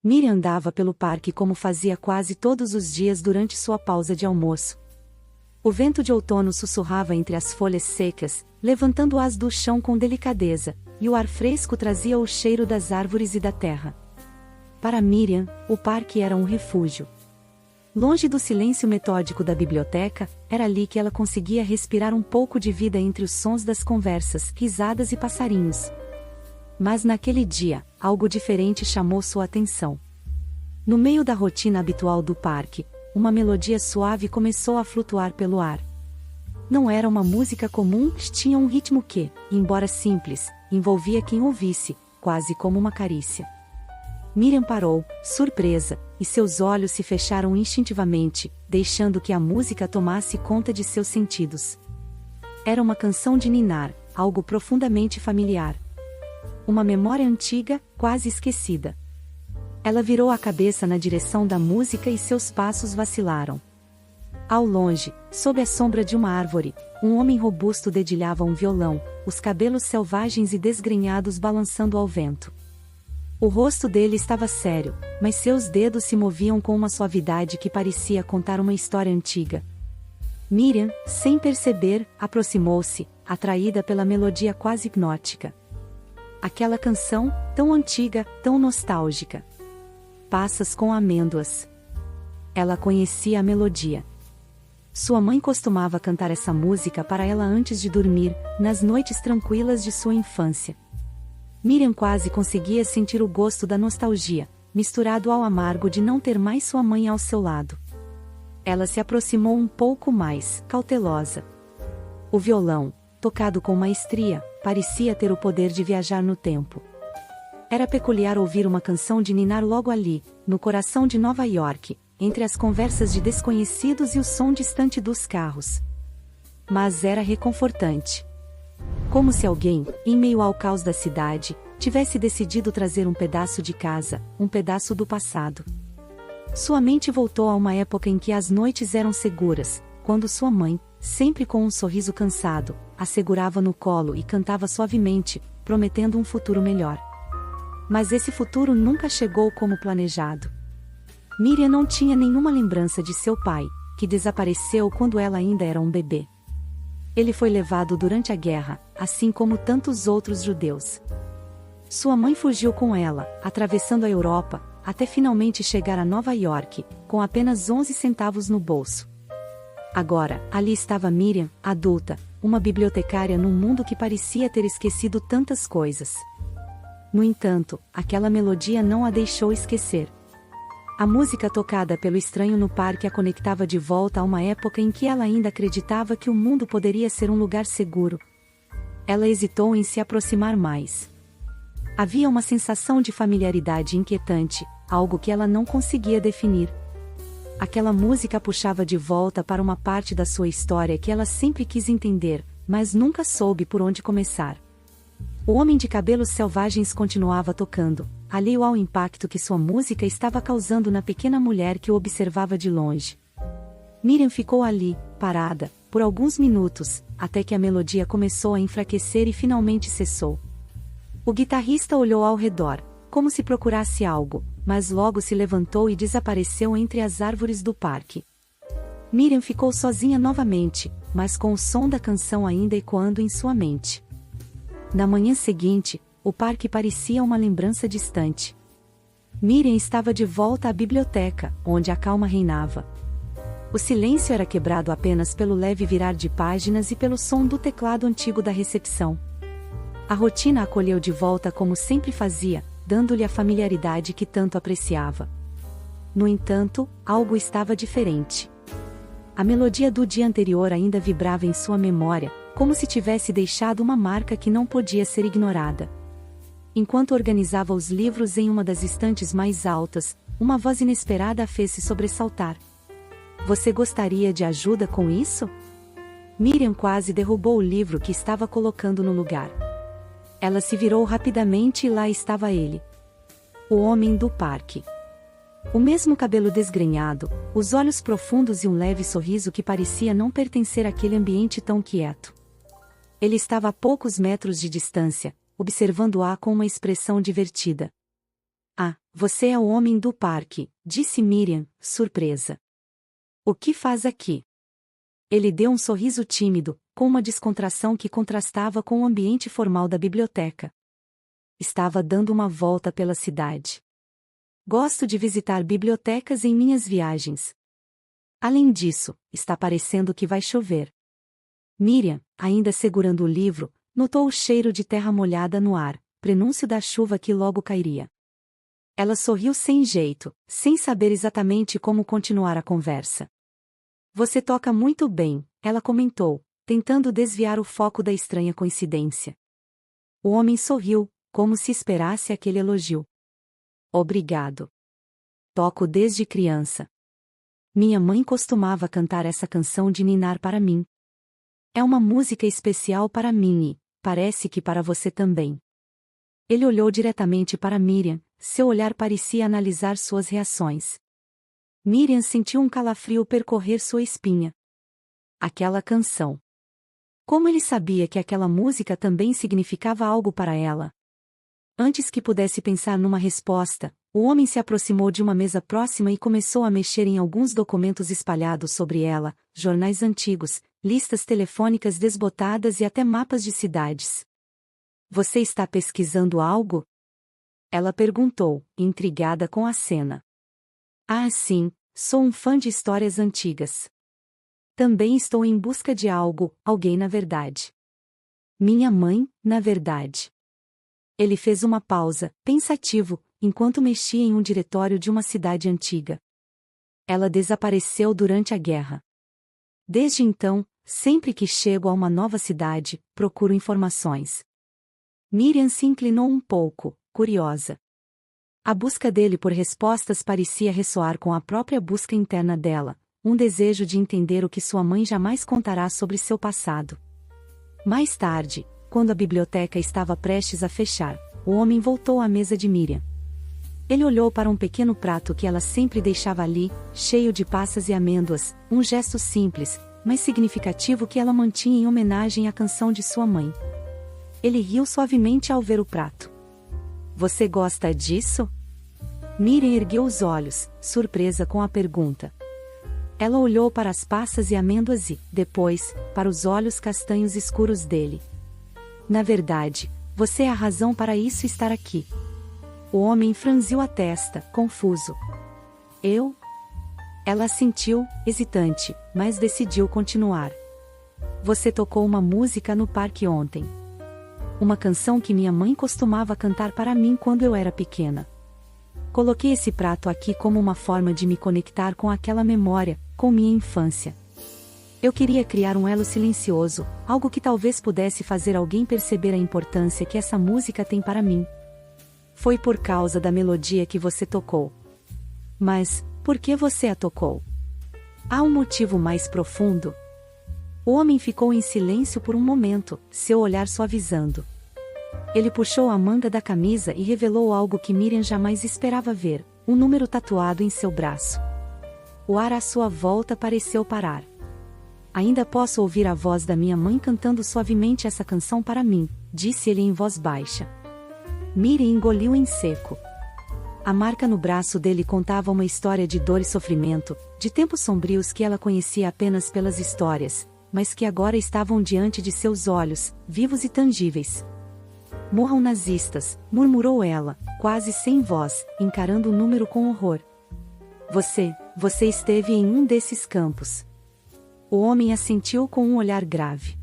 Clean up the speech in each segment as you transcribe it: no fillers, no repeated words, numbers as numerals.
Miriam andava pelo parque como fazia quase todos os dias durante sua pausa de almoço. O vento de outono sussurrava entre as folhas secas, levantando-as do chão com delicadeza, e o ar fresco trazia o cheiro das árvores e da terra. Para Miriam, o parque era um refúgio. Longe do silêncio metódico da biblioteca, era ali que ela conseguia respirar um pouco de vida entre os sons das conversas, risadas e passarinhos. Mas naquele dia, algo diferente chamou sua atenção. No meio da rotina habitual do parque, uma melodia suave começou a flutuar pelo ar. Não era uma música comum, tinha um ritmo que, embora simples, envolvia quem ouvisse, quase como uma carícia. Miriam parou, surpresa, e seus olhos se fecharam instintivamente, deixando que a música tomasse conta de seus sentidos. Era uma canção de ninar, algo profundamente familiar. Uma memória antiga, quase esquecida. Ela virou a cabeça na direção da música e seus passos vacilaram. Ao longe, sob a sombra de uma árvore, um homem robusto dedilhava um violão, os cabelos selvagens e desgrenhados balançando ao vento. O rosto dele estava sério, mas seus dedos se moviam com uma suavidade que parecia contar uma história antiga. Miriam, sem perceber, aproximou-se, atraída pela melodia quase hipnótica. Aquela canção, tão antiga, tão nostálgica. Passas com amêndoas. Ela conhecia a melodia. Sua mãe costumava cantar essa música para ela antes de dormir, nas noites tranquilas de sua infância. Miriam quase conseguia sentir o gosto da nostalgia, misturado ao amargo de não ter mais sua mãe ao seu lado. Ela se aproximou um pouco mais, cautelosa. O violão, tocado com maestria, parecia ter o poder de viajar no tempo. Era peculiar ouvir uma canção de ninar logo ali, no coração de Nova York, entre as conversas de desconhecidos e o som distante dos carros. Mas era reconfortante. Como se alguém, em meio ao caos da cidade, tivesse decidido trazer um pedaço de casa, um pedaço do passado. Sua mente voltou a uma época em que as noites eram seguras, quando sua mãe, sempre com um sorriso cansado, a segurava no colo e cantava suavemente, prometendo um futuro melhor. Mas esse futuro nunca chegou como planejado. Miriam não tinha nenhuma lembrança de seu pai, que desapareceu quando ela ainda era um bebê. Ele foi levado durante a guerra, assim como tantos outros judeus. Sua mãe fugiu com ela, atravessando a Europa, até finalmente chegar a Nova York, com apenas 11 centavos no bolso. Agora, ali estava Miriam, adulta, uma bibliotecária num mundo que parecia ter esquecido tantas coisas. No entanto, aquela melodia não a deixou esquecer. A música tocada pelo estranho no parque a conectava de volta a uma época em que ela ainda acreditava que o mundo poderia ser um lugar seguro. Ela hesitou em se aproximar mais. Havia uma sensação de familiaridade inquietante, algo que ela não conseguia definir. Aquela música puxava de volta para uma parte da sua história que ela sempre quis entender, mas nunca soube por onde começar. O homem de cabelos selvagens continuava tocando, alheio ao impacto que sua música estava causando na pequena mulher que o observava de longe. Miriam ficou ali, parada, por alguns minutos, até que a melodia começou a enfraquecer e finalmente cessou. O guitarrista olhou ao redor, como se procurasse algo, mas logo se levantou e desapareceu entre as árvores do parque. Miriam ficou sozinha novamente, mas com o som da canção ainda ecoando em sua mente. Na manhã seguinte, o parque parecia uma lembrança distante. Miriam estava de volta à biblioteca, onde a calma reinava. O silêncio era quebrado apenas pelo leve virar de páginas e pelo som do teclado antigo da recepção. A rotina a acolheu de volta como sempre fazia, dando-lhe a familiaridade que tanto apreciava. No entanto, algo estava diferente. A melodia do dia anterior ainda vibrava em sua memória, como se tivesse deixado uma marca que não podia ser ignorada. Enquanto organizava os livros em uma das estantes mais altas, uma voz inesperada a fez-se sobressaltar. Você gostaria de ajuda com isso? Miriam quase derrubou o livro que estava colocando no lugar. Ela se virou rapidamente e lá estava ele. O homem do parque. O mesmo cabelo desgrenhado, os olhos profundos e um leve sorriso que parecia não pertencer àquele ambiente tão quieto. Ele estava a poucos metros de distância, observando-a com uma expressão divertida. Ah, Você é o homem do parque, disse Miriam, surpresa. O que faz aqui? Ele deu um sorriso tímido, com uma descontração que contrastava com o ambiente formal da biblioteca. Estava dando uma volta pela cidade. Gosto de visitar bibliotecas em minhas viagens. Além disso, está parecendo que vai chover. Miriam, ainda segurando o livro, notou o cheiro de terra molhada no ar, prenúncio da chuva que logo cairia. Ela sorriu sem jeito, sem saber exatamente como continuar a conversa. Você toca muito bem, ela comentou, tentando desviar o foco da estranha coincidência. O homem sorriu, como se esperasse aquele elogio. Obrigado. Toco desde criança. Minha mãe costumava cantar essa canção de ninar para mim. É uma música especial para mim e, parece que para você também. Ele olhou diretamente para Miriam, seu olhar parecia analisar suas reações. Miriam sentiu um calafrio percorrer sua espinha. Aquela canção. Como ele sabia que aquela música também significava algo para ela? Antes que pudesse pensar numa resposta, o homem se aproximou de uma mesa próxima e começou a mexer em alguns documentos espalhados sobre ela, jornais antigos, listas telefônicas desbotadas e até mapas de cidades. Você está pesquisando algo? Ela perguntou, intrigada com a cena. Ah, sim, sou um fã de histórias antigas. Também estou em busca de algo, alguém na verdade. Minha mãe, na verdade. Ele fez uma pausa, pensativo, enquanto mexia em um diretório de uma cidade antiga. Ela desapareceu durante a guerra. Desde então, sempre que chego a uma nova cidade, procuro informações. Miriam se inclinou um pouco, curiosa. A busca dele por respostas parecia ressoar com a própria busca interna dela, um desejo de entender o que sua mãe jamais contará sobre seu passado. Mais tarde, quando a biblioteca estava prestes a fechar, o homem voltou à mesa de Miriam. Ele olhou para um pequeno prato que ela sempre deixava ali, cheio de passas e amêndoas, um gesto simples, mas significativo que ela mantinha em homenagem à canção de sua mãe. Ele riu suavemente ao ver o prato. Você gosta disso? Miriam ergueu os olhos, surpresa com a pergunta. Ela olhou para as passas e amêndoas e, depois, para os olhos castanhos escuros dele. Na verdade, você é a razão para isso estar aqui. O homem franziu a testa, confuso. Eu? Ela assentiu, hesitante, mas decidiu continuar. Você tocou uma música no parque ontem. Uma canção que minha mãe costumava cantar para mim quando eu era pequena. Coloquei esse prato aqui como uma forma de me conectar com aquela memória, com minha infância. Eu queria criar um elo silencioso, algo que talvez pudesse fazer alguém perceber a importância que essa música tem para mim. Foi por causa da melodia que você tocou. Mas, por que você a tocou? Há um motivo mais profundo? O homem ficou em silêncio por um momento, seu olhar suavizando. Ele puxou a manga da camisa e revelou algo que Miriam jamais esperava ver, um número tatuado em seu braço. O ar à sua volta pareceu parar. Ainda posso ouvir a voz da minha mãe cantando suavemente essa canção para mim, disse ele em voz baixa. Miriam engoliu em seco. A marca no braço dele contava uma história de dor e sofrimento, de tempos sombrios que ela conhecia apenas pelas histórias, mas que agora estavam diante de seus olhos, vivos e tangíveis. Morram nazistas, murmurou ela, quase sem voz, encarando o número com horror. Você esteve em um desses campos. O homem assentiu com um olhar grave.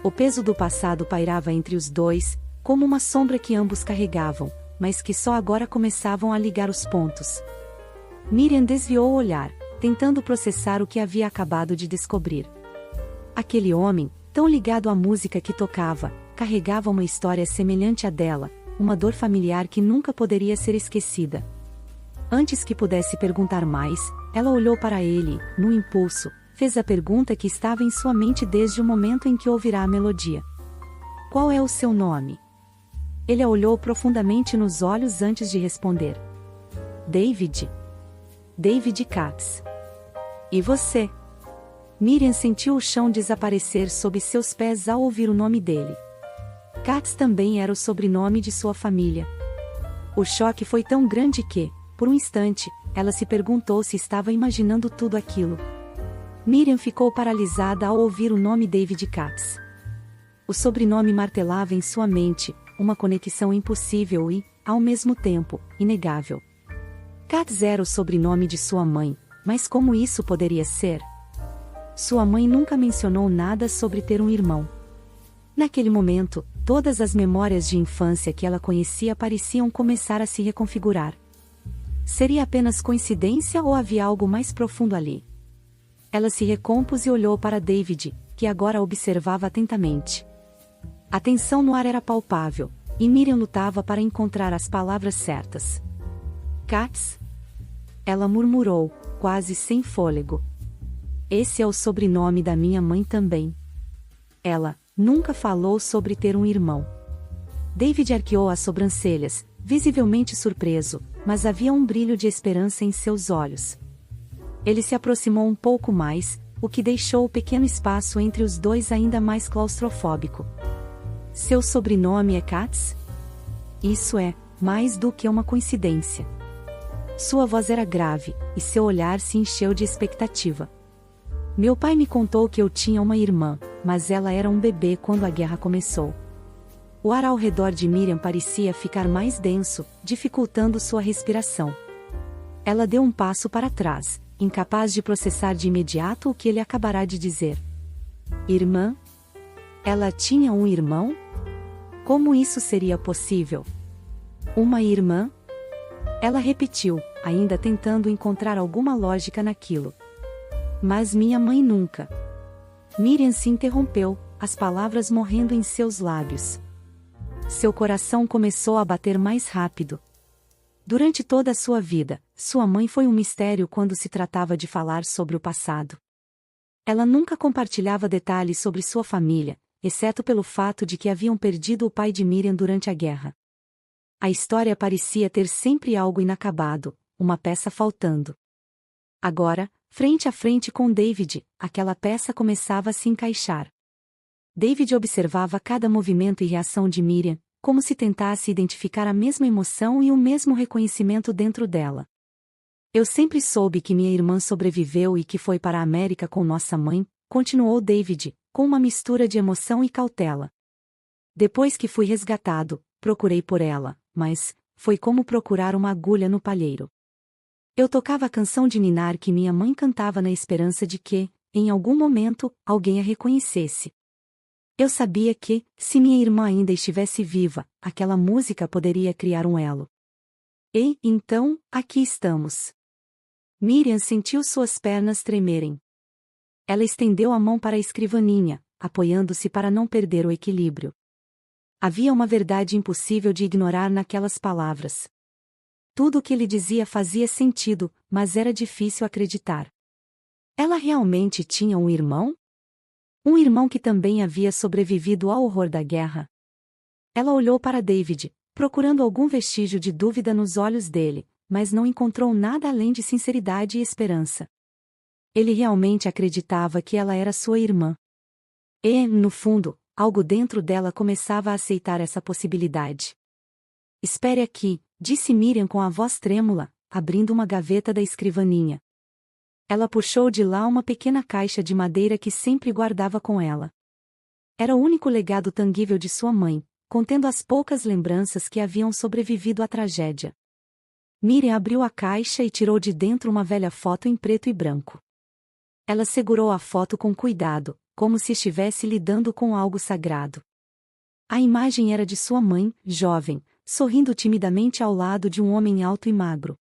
O peso do passado pairava entre os dois, como uma sombra que ambos carregavam, mas que só agora começavam a ligar os pontos. Miriam desviou o olhar, tentando processar o que havia acabado de descobrir. Aquele homem, tão ligado à música que tocava, carregava uma história semelhante à dela, uma dor familiar que nunca poderia ser esquecida. Antes que pudesse perguntar mais, ela olhou para ele, no impulso, fez a pergunta que estava em sua mente desde o momento em que ouvirá a melodia. Qual é o seu nome? Ele a olhou profundamente nos olhos antes de responder. David. David Katz. E você? Miriam sentiu o chão desaparecer sob seus pés ao ouvir o nome dele. Katz também era o sobrenome de sua família. O choque foi tão grande que, por um instante, ela se perguntou se estava imaginando tudo aquilo. Miriam ficou paralisada ao ouvir o nome David Katz. O sobrenome martelava em sua mente, uma conexão impossível e, ao mesmo tempo, inegável. Katz era o sobrenome de sua mãe, mas como isso poderia ser? Sua mãe nunca mencionou nada sobre ter um irmão. Naquele momento, todas as memórias de infância que ela conhecia pareciam começar a se reconfigurar. Seria apenas coincidência ou havia algo mais profundo ali? Ela se recompôs e olhou para David, que agora a observava atentamente. A tensão no ar era palpável, e Miriam lutava para encontrar as palavras certas. Katz? Ela murmurou, quase sem fôlego. Esse é o sobrenome da minha mãe também. Ela nunca falou sobre ter um irmão. David arqueou as sobrancelhas, visivelmente surpreso, mas havia um brilho de esperança em seus olhos. Ele se aproximou um pouco mais, o que deixou o pequeno espaço entre os dois ainda mais claustrofóbico. Seu sobrenome é Katz? Isso é mais do que uma coincidência. Sua voz era grave, e seu olhar se encheu de expectativa. Meu pai me contou que eu tinha uma irmã, mas ela era um bebê quando a guerra começou. O ar ao redor de Miriam parecia ficar mais denso, dificultando sua respiração. Ela deu um passo para trás, incapaz de processar de imediato o que ele acabará de dizer. Irmã? Ela tinha um irmão? Como isso seria possível? Uma irmã? Ela repetiu, ainda tentando encontrar alguma lógica naquilo. Mas minha mãe nunca. Miriam se interrompeu, as palavras morrendo em seus lábios. Seu coração começou a bater mais rápido. Durante toda a sua vida, sua mãe foi um mistério quando se tratava de falar sobre o passado. Ela nunca compartilhava detalhes sobre sua família, exceto pelo fato de que haviam perdido o pai de Miriam durante a guerra. A história parecia ter sempre algo inacabado, uma peça faltando. Agora, frente a frente com David, aquela peça começava a se encaixar. David observava cada movimento e reação de Miriam, como se tentasse identificar a mesma emoção e o mesmo reconhecimento dentro dela. Eu sempre soube que minha irmã sobreviveu e que foi para a América com nossa mãe, continuou David, com uma mistura de emoção e cautela. Depois que fui resgatado, procurei por ela, mas foi como procurar uma agulha no palheiro. Eu tocava a canção de ninar que minha mãe cantava na esperança de que, em algum momento, alguém a reconhecesse. Eu sabia que, se minha irmã ainda estivesse viva, aquela música poderia criar um elo. E, então, aqui estamos. Miriam sentiu suas pernas tremerem. Ela estendeu a mão para a escrivaninha, apoiando-se para não perder o equilíbrio. Havia uma verdade impossível de ignorar naquelas palavras. Tudo o que ele dizia fazia sentido, mas era difícil acreditar. Ela realmente tinha um irmão? Um irmão que também havia sobrevivido ao horror da guerra. Ela olhou para David, procurando algum vestígio de dúvida nos olhos dele, mas não encontrou nada além de sinceridade e esperança. Ele realmente acreditava que ela era sua irmã. E, no fundo, algo dentro dela começava a aceitar essa possibilidade. Espere aqui, disse Miriam com a voz trêmula, abrindo uma gaveta da escrivaninha. Ela puxou de lá uma pequena caixa de madeira que sempre guardava com ela. Era o único legado tangível de sua mãe, contendo as poucas lembranças que haviam sobrevivido à tragédia. Miriam abriu a caixa e tirou de dentro uma velha foto em preto e branco. Ela segurou a foto com cuidado, como se estivesse lidando com algo sagrado. A imagem era de sua mãe, jovem, sorrindo timidamente ao lado de um homem alto e magro.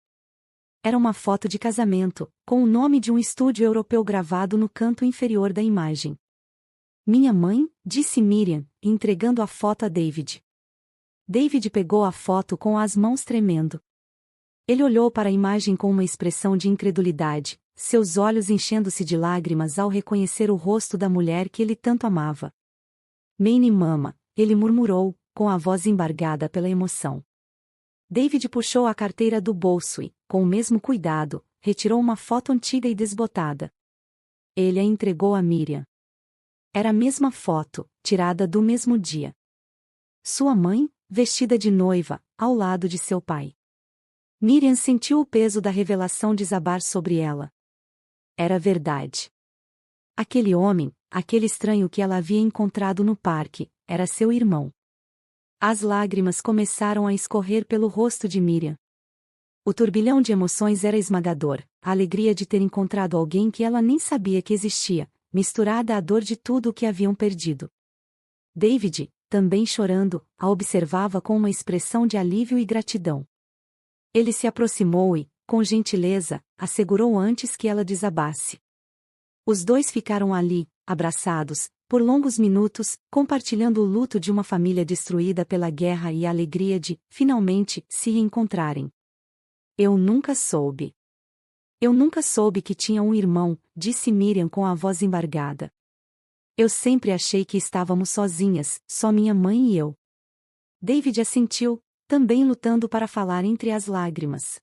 Era uma foto de casamento, com o nome de um estúdio europeu gravado no canto inferior da imagem. Minha mãe, disse Miriam, entregando a foto a David. David pegou a foto com as mãos tremendo. Ele olhou para a imagem com uma expressão de incredulidade, seus olhos enchendo-se de lágrimas ao reconhecer o rosto da mulher que ele tanto amava. Mãe mama, ele murmurou, com a voz embargada pela emoção. David puxou a carteira do bolso e, com o mesmo cuidado, retirou uma foto antiga e desbotada. Ele a entregou a Miriam. Era a mesma foto, tirada do mesmo dia. Sua mãe? vestida de noiva, ao lado de seu pai. Miriam sentiu o peso da revelação desabar sobre ela. Era verdade. Aquele homem, aquele estranho que ela havia encontrado no parque, era seu irmão. As lágrimas começaram a escorrer pelo rosto de Miriam. O turbilhão de emoções era esmagador, a alegria de ter encontrado alguém que ela nem sabia que existia, misturada à dor de tudo o que haviam perdido. David, também chorando, a observava com uma expressão de alívio e gratidão. Ele se aproximou e, com gentileza, a segurou antes que ela desabasse. Os dois ficaram ali, abraçados, por longos minutos, compartilhando o luto de uma família destruída pela guerra e a alegria de, finalmente, se reencontrarem. Eu nunca soube. Eu nunca soube que tinha um irmão, disse Miriam com a voz embargada. Eu sempre achei que estávamos sozinhas, só minha mãe e eu. David assentiu, também lutando para falar entre as lágrimas.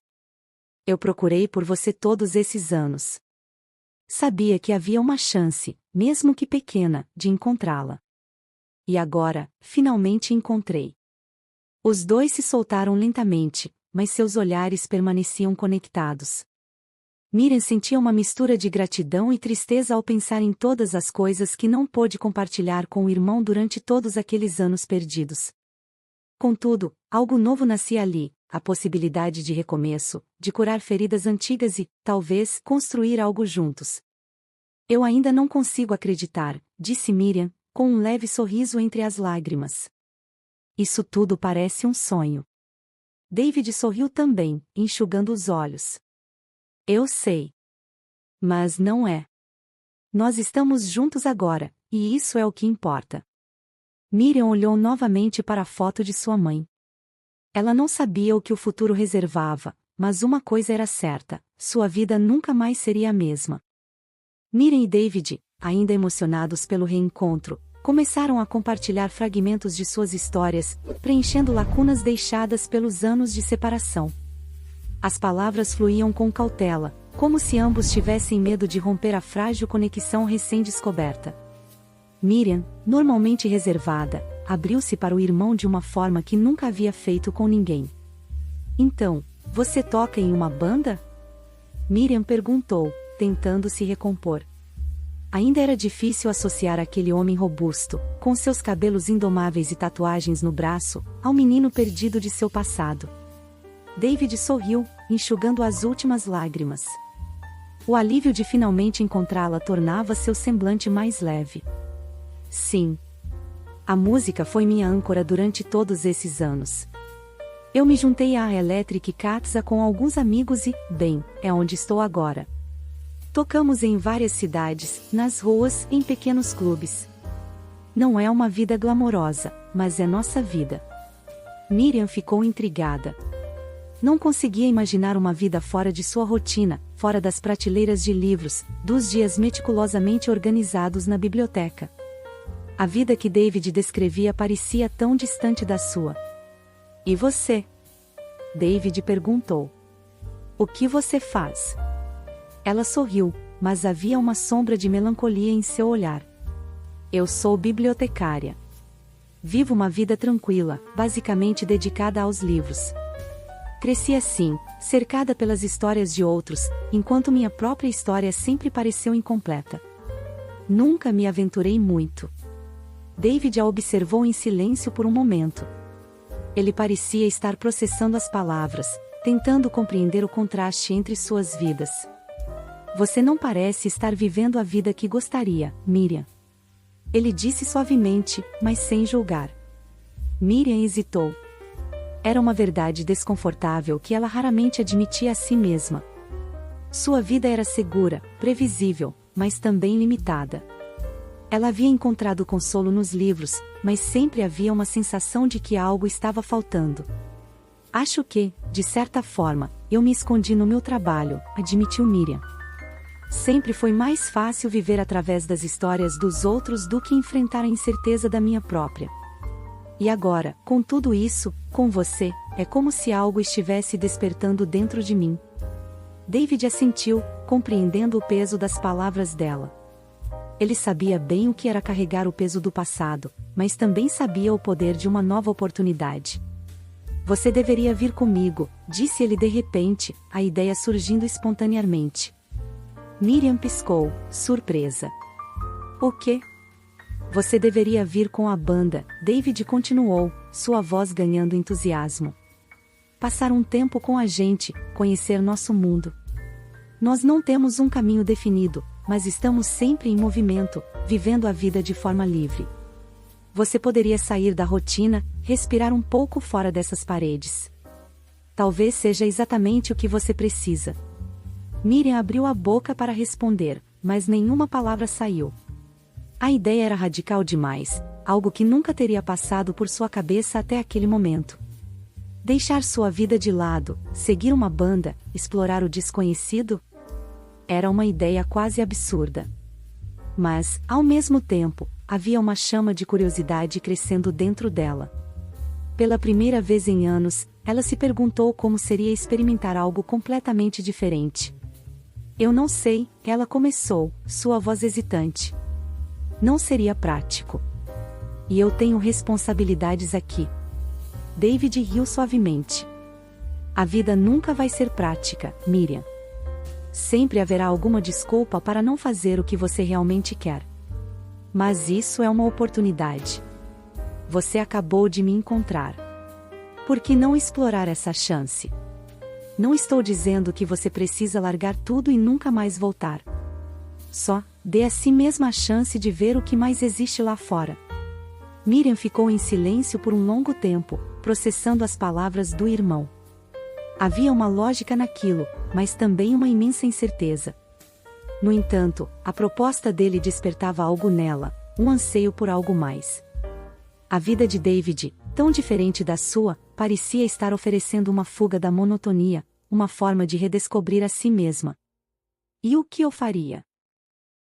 Eu procurei por você todos esses anos. Sabia que havia uma chance, mesmo que pequena, de encontrá-la. E agora, finalmente encontrei. Os dois se soltaram lentamente, mas seus olhares permaneciam conectados. Miriam sentia uma mistura de gratidão e tristeza ao pensar em todas as coisas que não pôde compartilhar com o irmão durante todos aqueles anos perdidos. Contudo, algo novo nascia ali, a possibilidade de recomeço, de curar feridas antigas e, talvez, construir algo juntos. Eu ainda não consigo acreditar, disse Miriam, com um leve sorriso entre as lágrimas. Isso tudo parece um sonho. David sorriu também, enxugando os olhos. Eu sei. Mas não é. Nós estamos juntos agora, e isso é o que importa. Miriam olhou novamente para a foto de sua mãe. Ela não sabia o que o futuro reservava, mas uma coisa era certa, sua vida nunca mais seria a mesma. Miriam e David, ainda emocionados pelo reencontro, começaram a compartilhar fragmentos de suas histórias, preenchendo lacunas deixadas pelos anos de separação. As palavras fluíam com cautela, como se ambos tivessem medo de romper a frágil conexão recém-descoberta. Miriam, normalmente reservada, abriu-se para o irmão de uma forma que nunca havia feito com ninguém. Então, você toca em uma banda? Miriam perguntou, tentando se recompor. Ainda era difícil associar aquele homem robusto, com seus cabelos indomáveis e tatuagens no braço, ao menino perdido de seu passado. David sorriu, enxugando as últimas lágrimas. O alívio de finalmente encontrá-la tornava seu semblante mais leve. Sim. A música foi minha âncora durante todos esses anos. Eu me juntei à Electric Katza com alguns amigos e, bem, é onde estou agora. Tocamos em várias cidades, nas ruas, em pequenos clubes. Não é uma vida glamourosa, mas é nossa vida. Miriam ficou intrigada. Não conseguia imaginar uma vida fora de sua rotina, fora das prateleiras de livros, dos dias meticulosamente organizados na biblioteca. A vida que David descrevia parecia tão distante da sua. E você? David perguntou. O que você faz? Ela sorriu, mas havia uma sombra de melancolia em seu olhar. Eu sou bibliotecária. Vivo uma vida tranquila, basicamente dedicada aos livros. Cresci assim, cercada pelas histórias de outros, enquanto minha própria história sempre pareceu incompleta. Nunca me aventurei muito. David a observou em silêncio por um momento. Ele parecia estar processando as palavras, tentando compreender o contraste entre suas vidas. Você não parece estar vivendo a vida que gostaria, Miriam. Ele disse suavemente, mas sem julgar. Miriam hesitou. Era uma verdade desconfortável que ela raramente admitia a si mesma. Sua vida era segura, previsível, mas também limitada. Ela havia encontrado consolo nos livros, mas sempre havia uma sensação de que algo estava faltando. Acho que, de certa forma, eu me escondi no meu trabalho, admitiu Miriam. Sempre foi mais fácil viver através das histórias dos outros do que enfrentar a incerteza da minha própria. E agora, com tudo isso, com você, é como se algo estivesse despertando dentro de mim. David assentiu, compreendendo o peso das palavras dela. Ele sabia bem o que era carregar o peso do passado, mas também sabia o poder de uma nova oportunidade. Você deveria vir comigo, disse ele de repente, a ideia surgindo espontaneamente. Miriam piscou, surpresa. O quê? Você deveria vir com a banda, David continuou, sua voz ganhando entusiasmo. Passar um tempo com a gente, conhecer nosso mundo. Nós não temos um caminho definido, mas estamos sempre em movimento, vivendo a vida de forma livre. Você poderia sair da rotina, respirar um pouco fora dessas paredes. Talvez seja exatamente o que você precisa. Miriam abriu a boca para responder, mas nenhuma palavra saiu. A ideia era radical demais, algo que nunca teria passado por sua cabeça até aquele momento. Deixar sua vida de lado, seguir uma banda, explorar o desconhecido? Era uma ideia quase absurda. Mas, ao mesmo tempo, havia uma chama de curiosidade crescendo dentro dela. Pela primeira vez em anos, ela se perguntou como seria experimentar algo completamente diferente. Eu não sei, ela começou, sua voz hesitante. Não seria prático. E eu tenho responsabilidades aqui. David riu suavemente. A vida nunca vai ser prática, Miriam. Sempre haverá alguma desculpa para não fazer o que você realmente quer. Mas isso é uma oportunidade. Você acabou de me encontrar. Por que não explorar essa chance? Não estou dizendo que você precisa largar tudo e nunca mais voltar. Só, dê a si mesma a chance de ver o que mais existe lá fora. Miriam ficou em silêncio por um longo tempo, processando as palavras do irmão. Havia uma lógica naquilo, mas também uma imensa incerteza. No entanto, a proposta dele despertava algo nela, um anseio por algo mais. A vida de David, tão diferente da sua, parecia estar oferecendo uma fuga da monotonia, uma forma de redescobrir a si mesma. E o que eu faria?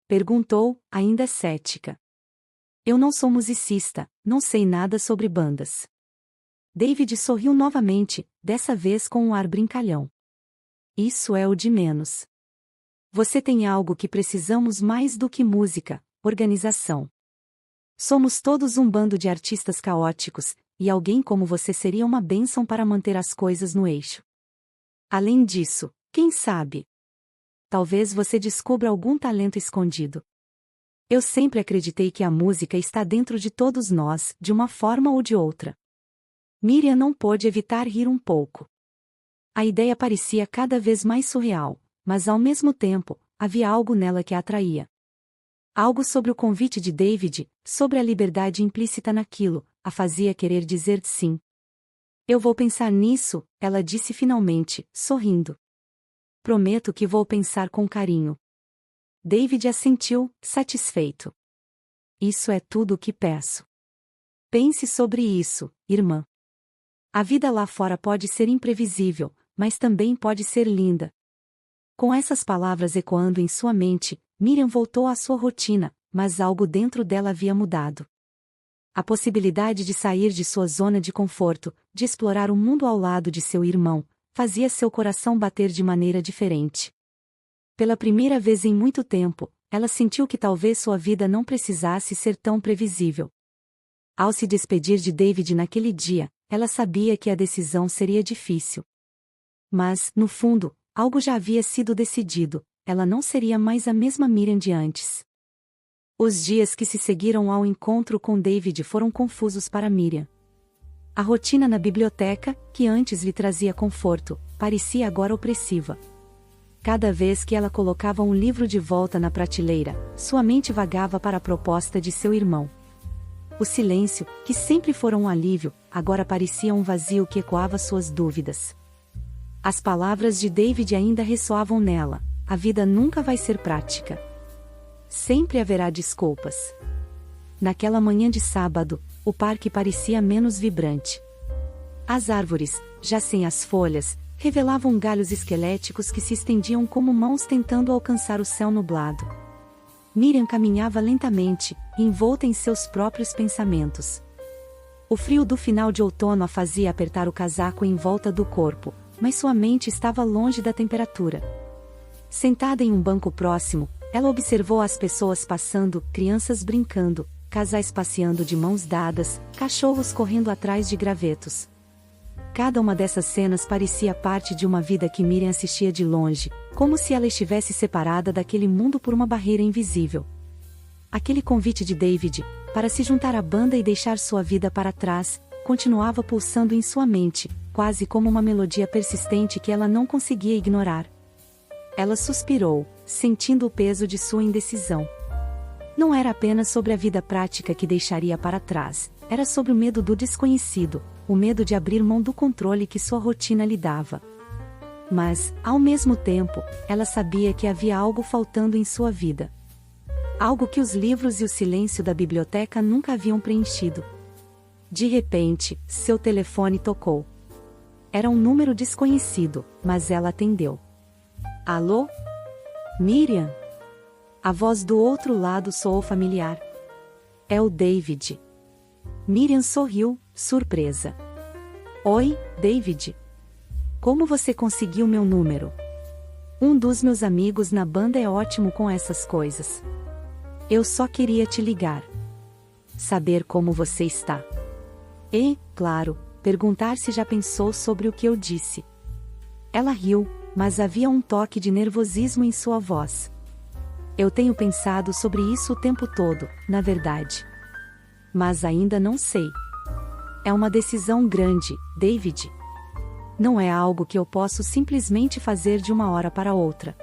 Perguntou, ainda cética. Eu não sou musicista, não sei nada sobre bandas. David sorriu novamente, dessa vez com um ar brincalhão. Isso é o de menos. Você tem algo que precisamos mais do que música, organização. Somos todos um bando de artistas caóticos, e alguém como você seria uma bênção para manter as coisas no eixo. Além disso, quem sabe? Talvez você descubra algum talento escondido. Eu sempre acreditei que a música está dentro de todos nós, de uma forma ou de outra. Miriam não pôde evitar rir um pouco. A ideia parecia cada vez mais surreal, mas ao mesmo tempo, havia algo nela que a atraía. Algo sobre o convite de David, sobre a liberdade implícita naquilo, a fazia querer dizer sim. Eu vou pensar nisso, ela disse finalmente, sorrindo. Prometo que vou pensar com carinho. David assentiu, satisfeito. Isso é tudo o que peço. Pense sobre isso, irmã. A vida lá fora pode ser imprevisível, mas também pode ser linda. Com essas palavras ecoando em sua mente, Miriam voltou à sua rotina, mas algo dentro dela havia mudado. A possibilidade de sair de sua zona de conforto, de explorar o mundo ao lado de seu irmão, fazia seu coração bater de maneira diferente. Pela primeira vez em muito tempo, ela sentiu que talvez sua vida não precisasse ser tão previsível. Ao se despedir de David naquele dia, ela sabia que a decisão seria difícil. Mas, no fundo, algo já havia sido decidido, ela não seria mais a mesma Miriam de antes. Os dias que se seguiram ao encontro com David foram confusos para Miriam. A rotina na biblioteca, que antes lhe trazia conforto, parecia agora opressiva. Cada vez que ela colocava um livro de volta na prateleira, sua mente vagava para a proposta de seu irmão. O silêncio, que sempre fora um alívio, agora parecia um vazio que ecoava suas dúvidas. As palavras de David ainda ressoavam nela: a vida nunca vai ser prática. Sempre haverá desculpas. Naquela manhã de sábado, o parque parecia menos vibrante. As árvores, já sem as folhas, revelavam galhos esqueléticos que se estendiam como mãos tentando alcançar o céu nublado. Miriam caminhava lentamente, envolta em seus próprios pensamentos. O frio do final de outono a fazia apertar o casaco em volta do corpo, mas sua mente estava longe da temperatura. Sentada em um banco próximo, Ela observou as pessoas passando, crianças brincando, casais passeando de mãos dadas, cachorros correndo atrás de gravetos. Cada uma dessas cenas parecia parte de uma vida que Miriam assistia de longe, como se ela estivesse separada daquele mundo por uma barreira invisível. Aquele convite de David, para se juntar à banda e deixar sua vida para trás, continuava pulsando em sua mente, quase como uma melodia persistente que ela não conseguia ignorar. Ela suspirou, sentindo o peso de sua indecisão. Não era apenas sobre a vida prática que deixaria para trás, era sobre o medo do desconhecido, o medo de abrir mão do controle que sua rotina lhe dava. Mas, ao mesmo tempo, ela sabia que havia algo faltando em sua vida. Algo que os livros e o silêncio da biblioteca nunca haviam preenchido. De repente, seu telefone tocou. Era um número desconhecido, mas ela atendeu. Alô? Miriam? A voz do outro lado soou familiar. É o David. Miriam sorriu, surpresa. Oi, David. Como você conseguiu meu número? Um dos meus amigos na banda é ótimo com essas coisas. Eu só queria te ligar. Saber como você está. E, claro, perguntar se já pensou sobre o que eu disse. Ela riu, mas havia um toque de nervosismo em sua voz. Eu tenho pensado sobre isso o tempo todo, na verdade. Mas ainda não sei. É uma decisão grande, David. Não é algo que eu posso simplesmente fazer de uma hora para outra.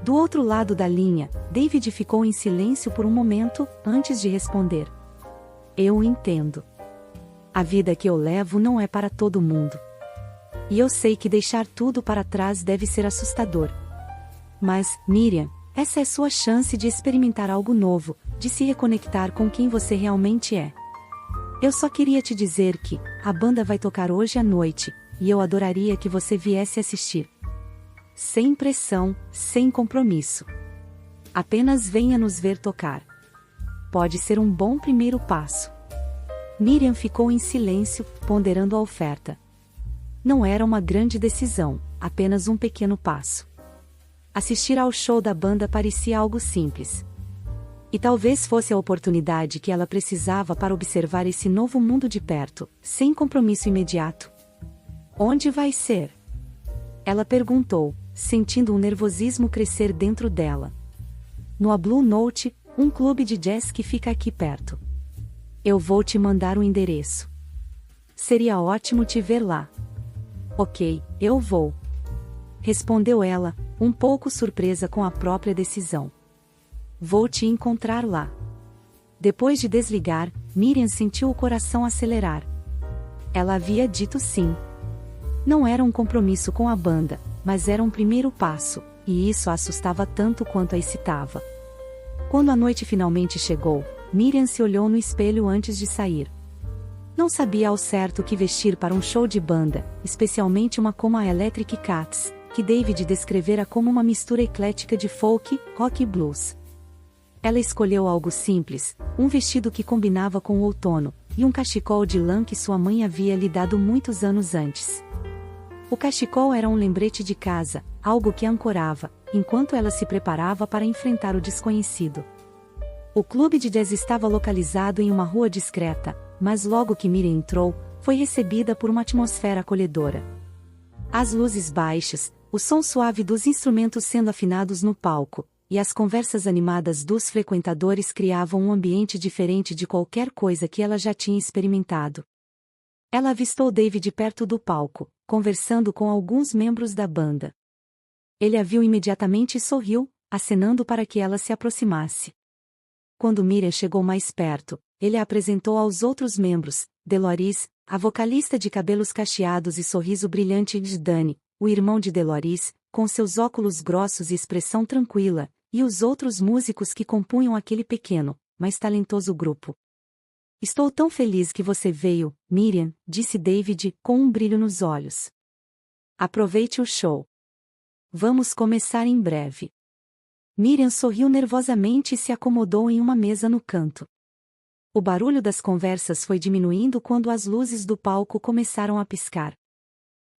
Do outro lado da linha, David ficou em silêncio por um momento, antes de responder. Eu entendo. A vida que eu levo não é para todo mundo. E eu sei que deixar tudo para trás deve ser assustador. Mas, Miriam, essa é sua chance de experimentar algo novo, de se reconectar com quem você realmente é. Eu só queria te dizer que a banda vai tocar hoje à noite, e eu adoraria que você viesse assistir. Sem pressão, sem compromisso. Apenas venha nos ver tocar. Pode ser um bom primeiro passo. Miriam ficou em silêncio, ponderando a oferta. Não era uma grande decisão, apenas um pequeno passo. Assistir ao show da banda parecia algo simples. E talvez fosse a oportunidade que ela precisava para observar esse novo mundo de perto, sem compromisso imediato. Onde vai ser? Ela perguntou, sentindo um nervosismo crescer dentro dela. No A Blue Note, um clube de jazz que fica aqui perto. Eu vou te mandar o endereço. Seria ótimo te ver lá. Ok, eu vou. Respondeu ela, um pouco surpresa com a própria decisão. Vou te encontrar lá. Depois de desligar, Miriam sentiu o coração acelerar. Ela havia dito sim. Não era um compromisso com a banda, mas era um primeiro passo, e isso a assustava tanto quanto a excitava. Quando a noite finalmente chegou, Miriam se olhou no espelho antes de sair. Não sabia ao certo o que vestir para um show de banda, especialmente uma como a Electric Cats, que David descrevera como uma mistura eclética de folk, rock e blues. Ela escolheu algo simples, um vestido que combinava com o outono, e um cachecol de lã que sua mãe havia lhe dado muitos anos antes. O cachecol era um lembrete de casa, algo que a ancorava, enquanto ela se preparava para enfrentar o desconhecido. O clube de jazz estava localizado em uma rua discreta, mas logo que Miriam entrou, foi recebida por uma atmosfera acolhedora. As luzes baixas, o som suave dos instrumentos sendo afinados no palco, e as conversas animadas dos frequentadores criavam um ambiente diferente de qualquer coisa que ela já tinha experimentado. Ela avistou David perto do palco, conversando com alguns membros da banda. Ele a viu imediatamente e sorriu, acenando para que ela se aproximasse. Quando Miriam chegou mais perto, ele a apresentou aos outros membros, Deloris, a vocalista de cabelos cacheados e sorriso brilhante de Danny, o irmão de Deloris, com seus óculos grossos e expressão tranquila, e os outros músicos que compunham aquele pequeno, mas talentoso grupo. Estou tão feliz que você veio, Miriam, disse David, com um brilho nos olhos. Aproveite o show. Vamos começar em breve. Miriam sorriu nervosamente e se acomodou em uma mesa no canto. O barulho das conversas foi diminuindo quando as luzes do palco começaram a piscar.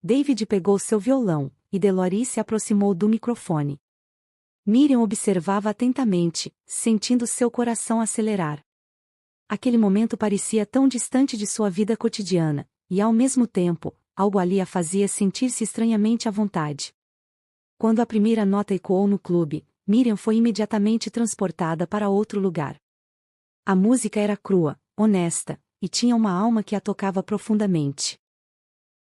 David pegou seu violão, e Deloris se aproximou do microfone. Miriam observava atentamente, sentindo seu coração acelerar. Aquele momento parecia tão distante de sua vida cotidiana, e ao mesmo tempo, algo ali a fazia sentir-se estranhamente à vontade. Quando a primeira nota ecoou no clube, Miriam foi imediatamente transportada para outro lugar. A música era crua, honesta, e tinha uma alma que a tocava profundamente.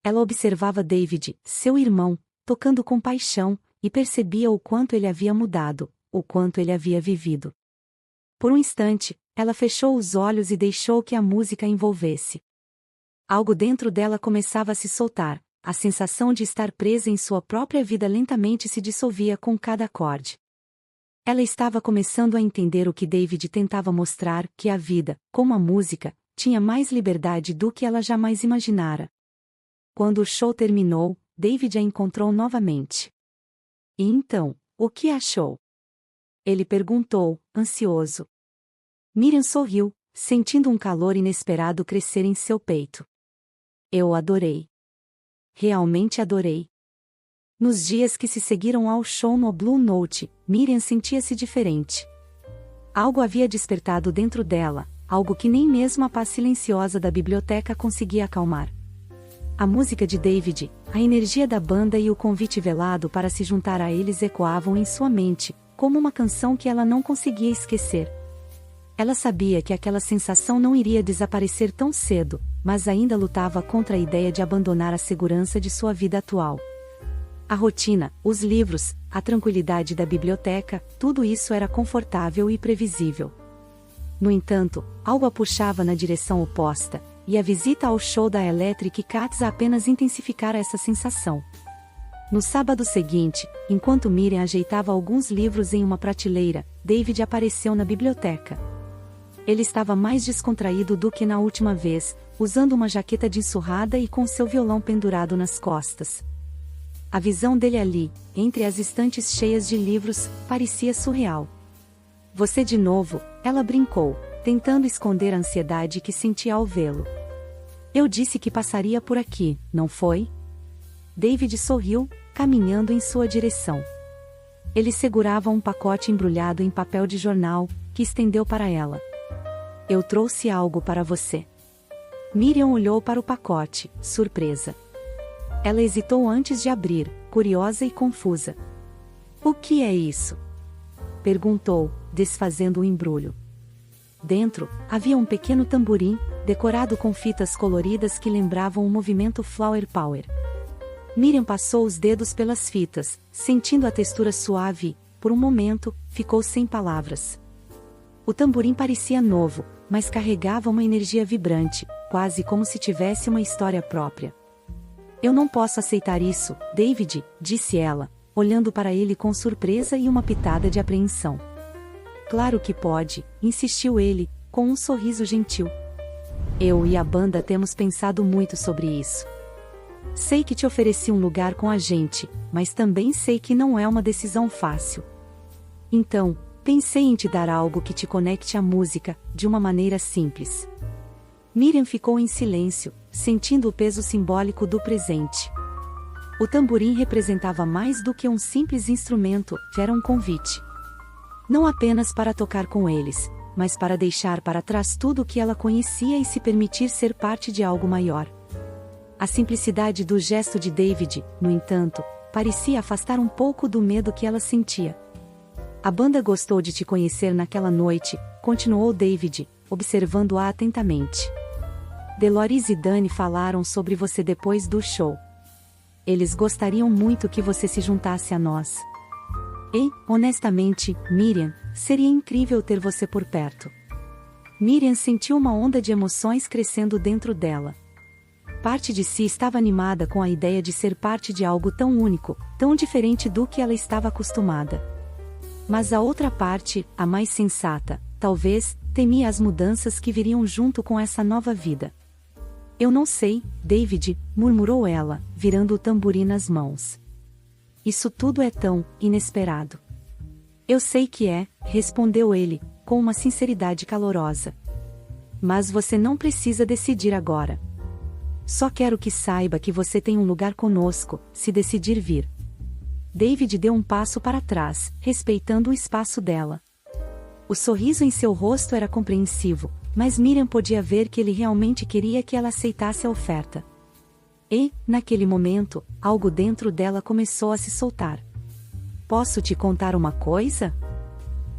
Ela observava David, seu irmão, tocando com paixão, e percebia o quanto ele havia mudado, o quanto ele havia vivido. Por um instante, ela fechou os olhos e deixou que a música a envolvesse. Algo dentro dela começava a se soltar, a sensação de estar presa em sua própria vida lentamente se dissolvia com cada acorde. Ela estava começando a entender o que David tentava mostrar, que a vida, como a música, tinha mais liberdade do que ela jamais imaginara. Quando o show terminou, David a encontrou novamente. E então, o que achou? Ele perguntou, ansioso. Miriam sorriu, sentindo um calor inesperado crescer em seu peito. Eu adorei. Realmente adorei. Nos dias que se seguiram ao show no Blue Note, Miriam sentia-se diferente. Algo havia despertado dentro dela, algo que nem mesmo a paz silenciosa da biblioteca conseguia acalmar. A música de David, a energia da banda e o convite velado para se juntar a eles ecoavam em sua mente, como uma canção que ela não conseguia esquecer. Ela sabia que aquela sensação não iria desaparecer tão cedo, mas ainda lutava contra a ideia de abandonar a segurança de sua vida atual. A rotina, os livros, a tranquilidade da biblioteca, tudo isso era confortável e previsível. No entanto, algo a puxava na direção oposta, e a visita ao show da Electric Cats apenas intensificara essa sensação. No sábado seguinte, enquanto Miriam ajeitava alguns livros em uma prateleira, David apareceu na biblioteca. Ele estava mais descontraído do que na última vez, usando uma jaqueta de ensurrada e com seu violão pendurado nas costas. A visão dele ali, entre as estantes cheias de livros, parecia surreal. Você de novo, ela brincou, tentando esconder a ansiedade que sentia ao vê-lo. Eu disse que passaria por aqui, não foi? David sorriu, caminhando em sua direção. Ele segurava um pacote embrulhado em papel de jornal, que estendeu para ela. Eu trouxe algo para você. Miriam olhou para o pacote, surpresa. Ela hesitou antes de abrir, curiosa e confusa. O que é isso? Perguntou, desfazendo o embrulho. Dentro, havia um pequeno tamborim, decorado com fitas coloridas que lembravam o movimento Flower Power. Miriam passou os dedos pelas fitas, sentindo a textura suave e, por um momento, ficou sem palavras. O tamborim parecia novo, mas carregava uma energia vibrante, quase como se tivesse uma história própria. Eu não posso aceitar isso, David, disse ela, olhando para ele com surpresa e uma pitada de apreensão. Claro que pode, insistiu ele, com um sorriso gentil. Eu e a banda temos pensado muito sobre isso. Sei que te ofereci um lugar com a gente, mas também sei que não é uma decisão fácil. Então, pensei em te dar algo que te conecte à música, de uma maneira simples. Miriam ficou em silêncio, sentindo o peso simbólico do presente. O tamborim representava mais do que um simples instrumento, era um convite. Não apenas para tocar com eles, mas para deixar para trás tudo o que ela conhecia e se permitir ser parte de algo maior. A simplicidade do gesto de David, no entanto, parecia afastar um pouco do medo que ela sentia. A banda gostou de te conhecer naquela noite, continuou David, observando-a atentamente. Dolores e Dani falaram sobre você depois do show. Eles gostariam muito que você se juntasse a nós. E, honestamente, Miriam, seria incrível ter você por perto. Miriam sentiu uma onda de emoções crescendo dentro dela. Parte de si estava animada com a ideia de ser parte de algo tão único, tão diferente do que ela estava acostumada. Mas a outra parte, a mais sensata, talvez, temia as mudanças que viriam junto com essa nova vida. Eu não sei, David, murmurou ela, virando o tamborim nas mãos. Isso tudo é tão inesperado. Eu sei que é, respondeu ele, com uma sinceridade calorosa. Mas você não precisa decidir agora. Só quero que saiba que você tem um lugar conosco, se decidir vir. David deu um passo para trás, respeitando o espaço dela. O sorriso em seu rosto era compreensivo, mas Miriam podia ver que ele realmente queria que ela aceitasse a oferta. E, naquele momento, algo dentro dela começou a se soltar. "Posso te contar uma coisa?"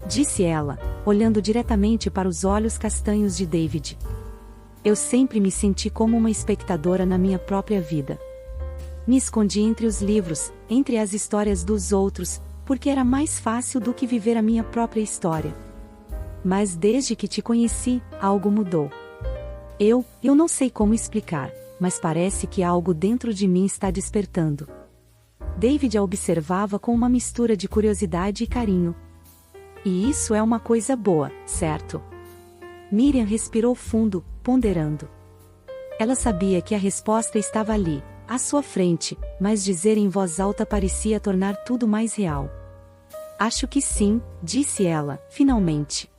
disse ela, olhando diretamente para os olhos castanhos de David. "Eu sempre me senti como uma espectadora na minha própria vida. Me escondi entre os livros, entre as histórias dos outros, porque era mais fácil do que viver a minha própria história. Mas desde que te conheci, algo mudou. Eu não sei como explicar, mas parece que algo dentro de mim está despertando." David a observava com uma mistura de curiosidade e carinho. "E isso é uma coisa boa, certo?" Miriam respirou fundo, ponderando. Ela sabia que a resposta estava ali, à sua frente, mas dizer em voz alta parecia tornar tudo mais real. "Acho que sim", disse ela, finalmente.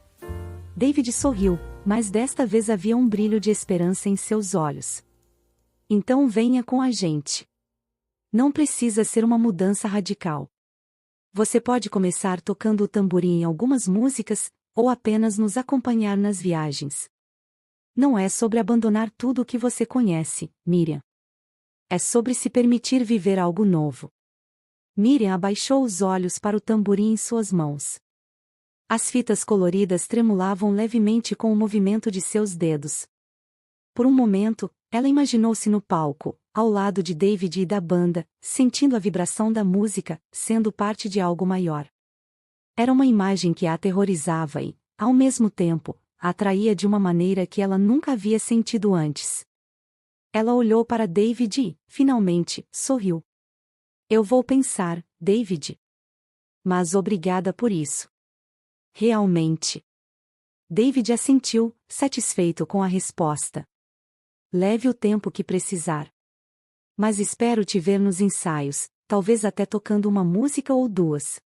David sorriu, mas desta vez havia um brilho de esperança em seus olhos. "Então venha com a gente. Não precisa ser uma mudança radical. Você pode começar tocando o tamborim em algumas músicas, ou apenas nos acompanhar nas viagens. Não é sobre abandonar tudo o que você conhece, Miriam. É sobre se permitir viver algo novo." Miriam abaixou os olhos para o tamborim em suas mãos. As fitas coloridas tremulavam levemente com o movimento de seus dedos. Por um momento, ela imaginou-se no palco, ao lado de David e da banda, sentindo a vibração da música, sendo parte de algo maior. Era uma imagem que a aterrorizava e, ao mesmo tempo, a atraía de uma maneira que ela nunca havia sentido antes. Ela olhou para David e, finalmente, sorriu. "Eu vou pensar, David. Mas obrigada por isso." "Realmente." David assentiu, satisfeito com a resposta. "Leve o tempo que precisar. Mas espero te ver nos ensaios, talvez até tocando uma música ou duas."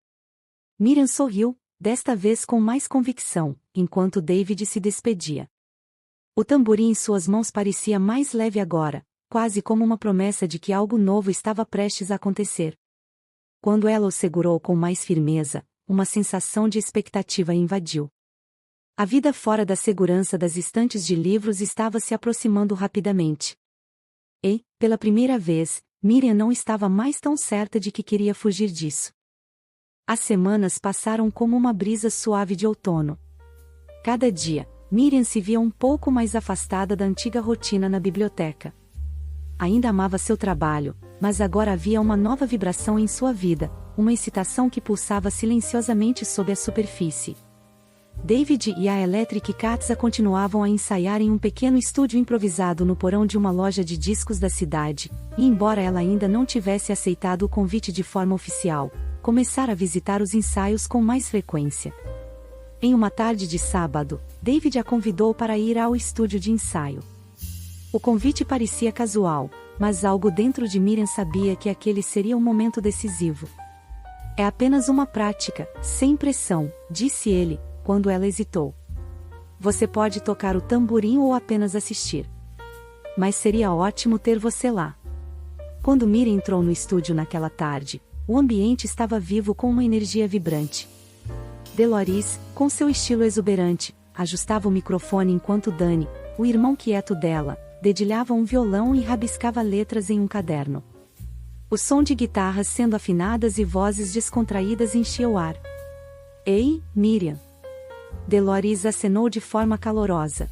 Miriam sorriu, desta vez com mais convicção, enquanto David se despedia. O tamborim em suas mãos parecia mais leve agora, quase como uma promessa de que algo novo estava prestes a acontecer. Quando ela o segurou com mais firmeza, uma sensação de expectativa a invadiu. A vida fora da segurança das estantes de livros estava se aproximando rapidamente. E, pela primeira vez, Miriam não estava mais tão certa de que queria fugir disso. As semanas passaram como uma brisa suave de outono. Cada dia, Miriam se via um pouco mais afastada da antiga rotina na biblioteca. Ainda amava seu trabalho, mas agora havia uma nova vibração em sua vida, uma excitação que pulsava silenciosamente sob a superfície. David e a Electric Katza continuavam a ensaiar em um pequeno estúdio improvisado no porão de uma loja de discos da cidade, e embora ela ainda não tivesse aceitado o convite de forma oficial, começara a visitar os ensaios com mais frequência. Em uma tarde de sábado, David a convidou para ir ao estúdio de ensaio. O convite parecia casual, mas algo dentro de Miriam sabia que aquele seria um momento decisivo. "É apenas uma prática, sem pressão", disse ele, quando ela hesitou. "Você pode tocar o tamborim ou apenas assistir. Mas seria ótimo ter você lá." Quando Miriam entrou no estúdio naquela tarde, o ambiente estava vivo com uma energia vibrante. Deloris, com seu estilo exuberante, ajustava o microfone enquanto Danny, o irmão quieto dela, dedilhava um violão e rabiscava letras em um caderno. O som de guitarras sendo afinadas e vozes descontraídas enchia o ar. "Ei, Miriam!" Deloris acenou de forma calorosa.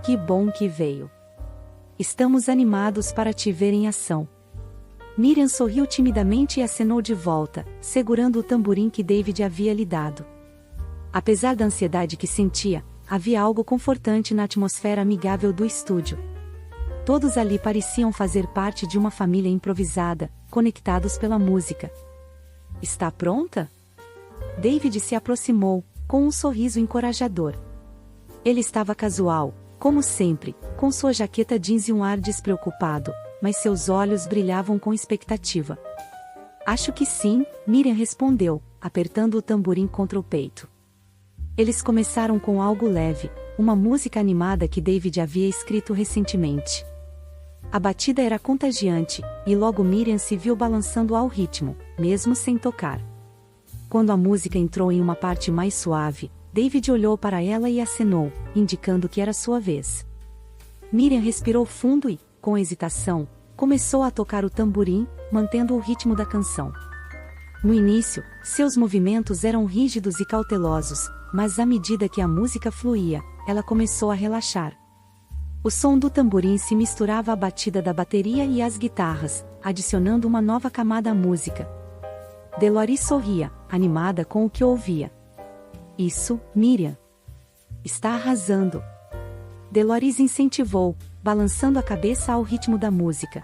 "Que bom que veio. Estamos animados para te ver em ação." Miriam sorriu timidamente e acenou de volta, segurando o tamborim que David havia lhe dado. Apesar da ansiedade que sentia, havia algo confortante na atmosfera amigável do estúdio. Todos ali pareciam fazer parte de uma família improvisada, conectados pela música. "Está pronta?" David se aproximou, com um sorriso encorajador. Ele estava casual, como sempre, com sua jaqueta jeans e um ar despreocupado, mas seus olhos brilhavam com expectativa. "Acho que sim", Miriam respondeu, apertando o tamborim contra o peito. Eles começaram com algo leve, uma música animada que David havia escrito recentemente. A batida era contagiante, e logo Miriam se viu balançando ao ritmo, mesmo sem tocar. Quando a música entrou em uma parte mais suave, David olhou para ela e acenou, indicando que era sua vez. Miriam respirou fundo e, com hesitação, começou a tocar o tamborim, mantendo o ritmo da canção. No início, seus movimentos eram rígidos e cautelosos, mas à medida que a música fluía, ela começou a relaxar. O som do tamborim se misturava à batida da bateria e às guitarras, adicionando uma nova camada à música. Deloris sorria, animada com o que ouvia. Isso, Miriam. Está arrasando. Deloris incentivou, balançando a cabeça ao ritmo da música.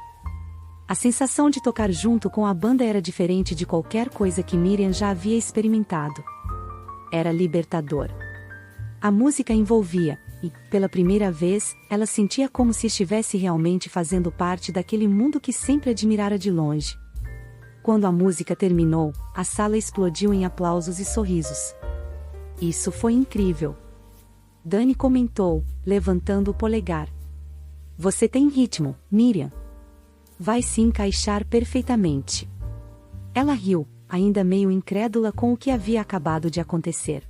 A sensação de tocar junto com a banda era diferente de qualquer coisa que Miriam já havia experimentado. Era libertador. A música envolvia, e, pela primeira vez, ela sentia como se estivesse realmente fazendo parte daquele mundo que sempre admirara de longe. Quando a música terminou, a sala explodiu em aplausos e sorrisos. Isso foi incrível. Dani comentou, levantando o polegar. Você tem ritmo, Miriam. Vai se encaixar perfeitamente. Ela riu, ainda meio incrédula com o que havia acabado de acontecer.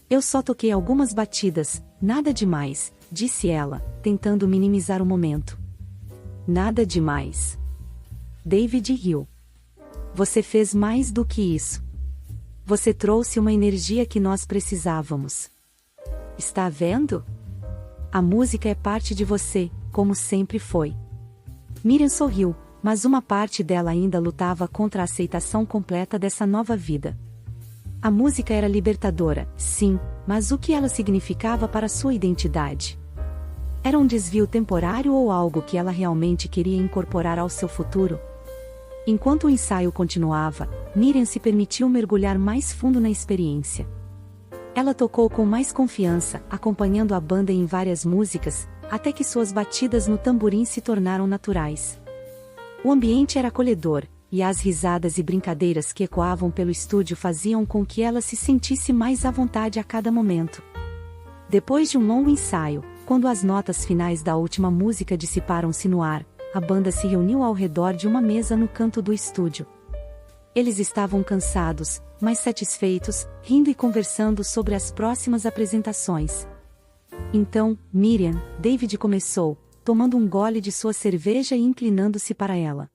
Eu só toquei algumas batidas, nada demais, disse ela, tentando minimizar o momento. Nada demais. David riu. Você fez mais do que isso. Você trouxe uma energia que nós precisávamos. Está vendo? A música é parte de você, como sempre foi. Miriam sorriu, mas uma parte dela ainda lutava contra a aceitação completa dessa nova vida. A música era libertadora, sim, mas o que ela significava para sua identidade? Era um desvio temporário ou algo que ela realmente queria incorporar ao seu futuro? Enquanto o ensaio continuava, Miriam se permitiu mergulhar mais fundo na experiência. Ela tocou com mais confiança, acompanhando a banda em várias músicas, até que suas batidas no tamborim se tornaram naturais. O ambiente era acolhedor, e as risadas e brincadeiras que ecoavam pelo estúdio faziam com que ela se sentisse mais à vontade a cada momento. Depois de um longo ensaio, quando as notas finais da última música dissiparam-se no ar, a banda se reuniu ao redor de uma mesa no canto do estúdio. Eles estavam cansados, mas satisfeitos, rindo e conversando sobre as próximas apresentações. Então, Miriam, David começou, tomando um gole de sua cerveja e inclinando-se para ela.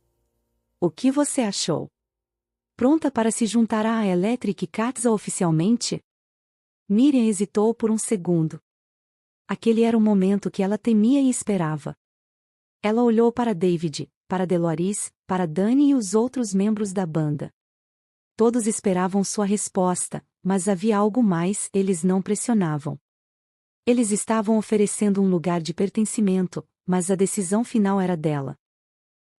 O que você achou? Pronta para se juntar à Electric Cats oficialmente? Miriam hesitou por um segundo. Aquele era o momento que ela temia e esperava. Ela olhou para David, para Deloris, para Dani e os outros membros da banda. Todos esperavam sua resposta, mas havia algo mais, eles não pressionavam. Eles estavam oferecendo um lugar de pertencimento, mas a decisão final era dela.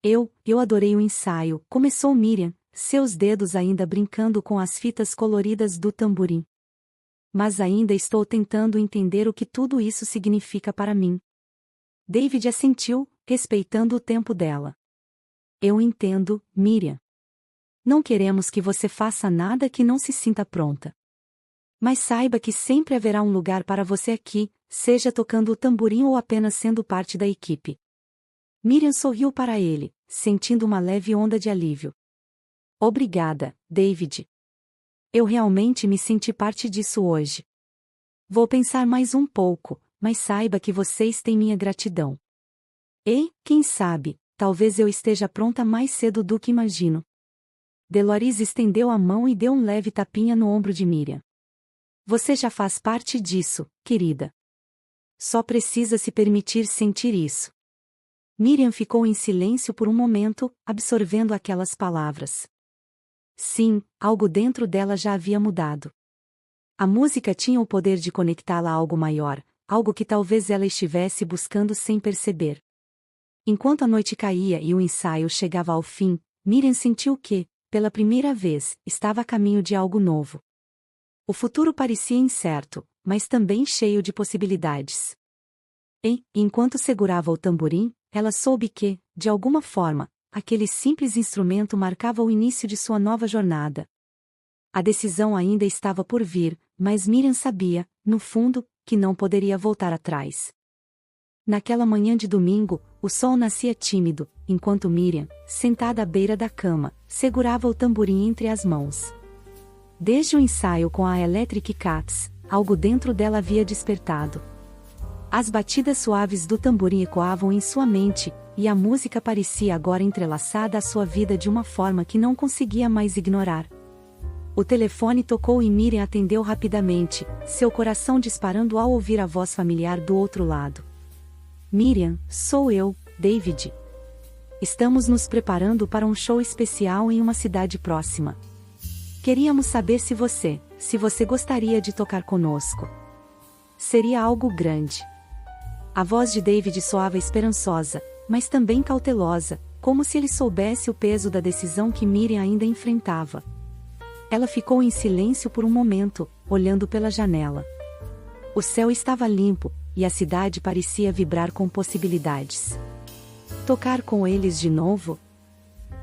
Eu adorei o ensaio, começou Miriam, seus dedos ainda brincando com as fitas coloridas do tamborim. Mas ainda estou tentando entender o que tudo isso significa para mim. David assentiu, respeitando o tempo dela. Eu entendo, Miriam. Não queremos que você faça nada que não se sinta pronta. Mas saiba que sempre haverá um lugar para você aqui, seja tocando o tamborim ou apenas sendo parte da equipe. Miriam sorriu para ele, sentindo uma leve onda de alívio. Obrigada, David. Eu realmente me senti parte disso hoje. Vou pensar mais um pouco, mas saiba que vocês têm minha gratidão. E, quem sabe, talvez eu esteja pronta mais cedo do que imagino. Deloris estendeu a mão e deu um leve tapinha no ombro de Miriam. Você já faz parte disso, querida. Só precisa se permitir sentir isso. Miriam ficou em silêncio por um momento, absorvendo aquelas palavras. Sim, algo dentro dela já havia mudado. A música tinha o poder de conectá-la a algo maior, algo que talvez ela estivesse buscando sem perceber. Enquanto a noite caía e o ensaio chegava ao fim, Miriam sentiu que, pela primeira vez, estava a caminho de algo novo. O futuro parecia incerto, mas também cheio de possibilidades. E, enquanto segurava o tamborim, ela soube que, de alguma forma, aquele simples instrumento marcava o início de sua nova jornada. A decisão ainda estava por vir, mas Miriam sabia, no fundo, que não poderia voltar atrás. Naquela manhã de domingo, o sol nascia tímido, enquanto Miriam, sentada à beira da cama, segurava o tamborim entre as mãos. Desde o ensaio com a Electric Cats, algo dentro dela havia despertado. As batidas suaves do tamborim ecoavam em sua mente, e a música parecia agora entrelaçada à sua vida de uma forma que não conseguia mais ignorar. O telefone tocou e Miriam atendeu rapidamente, seu coração disparando ao ouvir a voz familiar do outro lado. Miriam, sou eu, David. Estamos nos preparando para um show especial em uma cidade próxima. Queríamos saber se você gostaria de tocar conosco. Seria algo grande. A voz de David soava esperançosa, mas também cautelosa, como se ele soubesse o peso da decisão que Miriam ainda enfrentava. Ela ficou em silêncio por um momento, olhando pela janela. O céu estava limpo, e a cidade parecia vibrar com possibilidades. Tocar com eles de novo?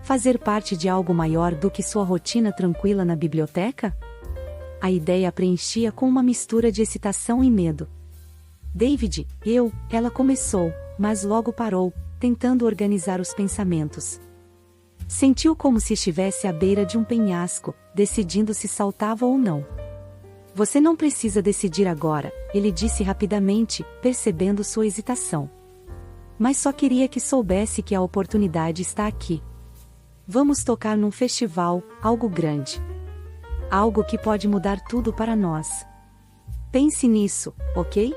Fazer parte de algo maior do que sua rotina tranquila na biblioteca? A ideia a preenchia com uma mistura de excitação e medo. David, ela começou, mas logo parou, tentando organizar os pensamentos. Sentiu como se estivesse à beira de um penhasco, decidindo se saltava ou não. Você não precisa decidir agora, ele disse rapidamente, percebendo sua hesitação. Mas só queria que soubesse que a oportunidade está aqui. Vamos tocar num festival, algo grande. Algo que pode mudar tudo para nós. Pense nisso, ok?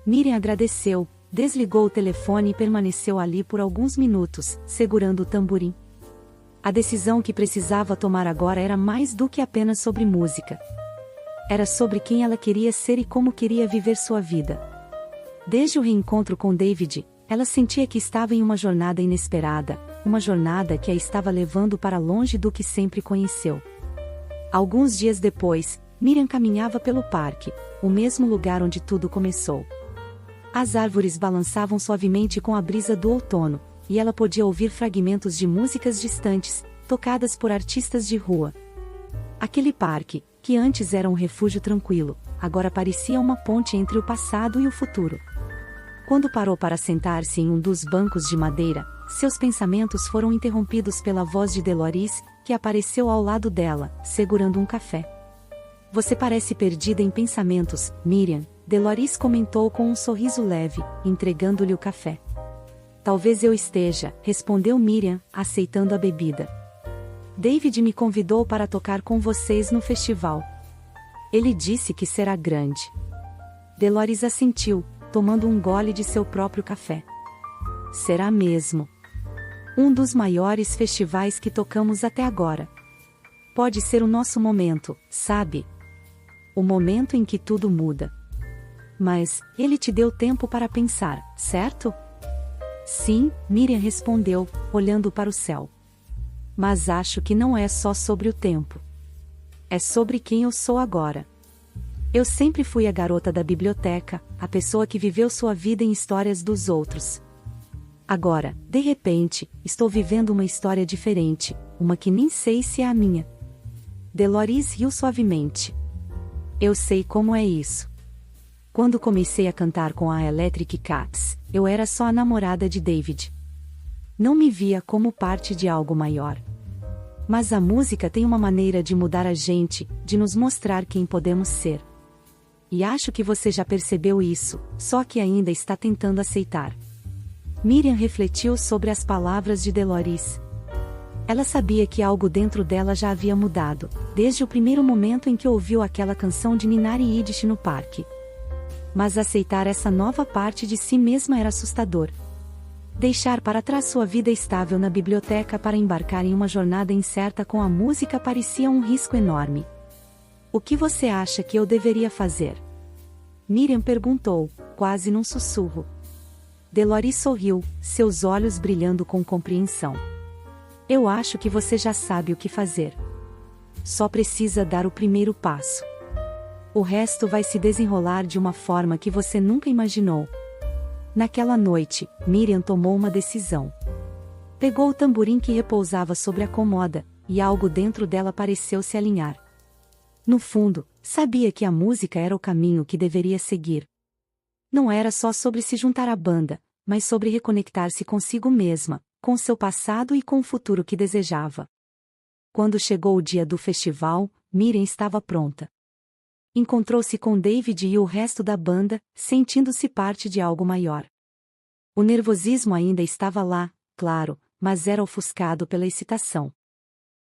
Miriam agradeceu, desligou o telefone e permaneceu ali por alguns minutos, segurando o tamborim. A decisão que precisava tomar agora era mais do que apenas sobre música. Era sobre quem ela queria ser e como queria viver sua vida. Desde o reencontro com David, ela sentia que estava em uma jornada inesperada, uma jornada que a estava levando para longe do que sempre conheceu. Alguns dias depois, Miriam caminhava pelo parque, o mesmo lugar onde tudo começou. As árvores balançavam suavemente com a brisa do outono, e ela podia ouvir fragmentos de músicas distantes, tocadas por artistas de rua. Aquele parque, que antes era um refúgio tranquilo, agora parecia uma ponte entre o passado e o futuro. Quando parou para sentar-se em um dos bancos de madeira, seus pensamentos foram interrompidos pela voz de Deloris, que apareceu ao lado dela, segurando um café. Você parece perdida em pensamentos, Miriam, Deloris comentou com um sorriso leve, entregando-lhe o café. Talvez eu esteja, respondeu Miriam, aceitando a bebida. David me convidou para tocar com vocês no festival. Ele disse que será grande. Deloris assentiu, tomando um gole de seu próprio café. Será mesmo. Um dos maiores festivais que tocamos até agora. Pode ser o nosso momento, sabe? O momento em que tudo muda. Mas, ele te deu tempo para pensar, certo? Sim, Miriam respondeu, olhando para o céu. Mas acho que não é só sobre o tempo. É sobre quem eu sou agora. Eu sempre fui a garota da biblioteca, a pessoa que viveu sua vida em histórias dos outros. Agora, de repente, estou vivendo uma história diferente, uma que nem sei se é a minha. Deloris riu suavemente. Eu sei como é isso. Quando comecei a cantar com a Electric Cats, eu era só a namorada de David. Não me via como parte de algo maior. Mas a música tem uma maneira de mudar a gente, de nos mostrar quem podemos ser. E acho que você já percebeu isso, só que ainda está tentando aceitar. Miriam refletiu sobre as palavras de Deloris. Ela sabia que algo dentro dela já havia mudado, desde o primeiro momento em que ouviu aquela canção de Ninar e Yiddish no parque. Mas aceitar essa nova parte de si mesma era assustador. Deixar para trás sua vida estável na biblioteca para embarcar em uma jornada incerta com a música parecia um risco enorme. O que você acha que eu deveria fazer? Miriam perguntou, quase num sussurro. Deloris sorriu, seus olhos brilhando com compreensão. Eu acho que você já sabe o que fazer. Só precisa dar o primeiro passo. O resto vai se desenrolar de uma forma que você nunca imaginou. Naquela noite, Miriam tomou uma decisão. Pegou o tamborim que repousava sobre a cômoda, e algo dentro dela pareceu se alinhar. No fundo, sabia que a música era o caminho que deveria seguir. não era só sobre se juntar à banda, mas sobre reconectar-se consigo mesma, com seu passado e com o futuro que desejava. Quando chegou o dia do festival, Miriam estava pronta. Encontrou-se com David e o resto da banda, sentindo-se parte de algo maior. O nervosismo ainda estava lá, claro, mas era ofuscado pela excitação.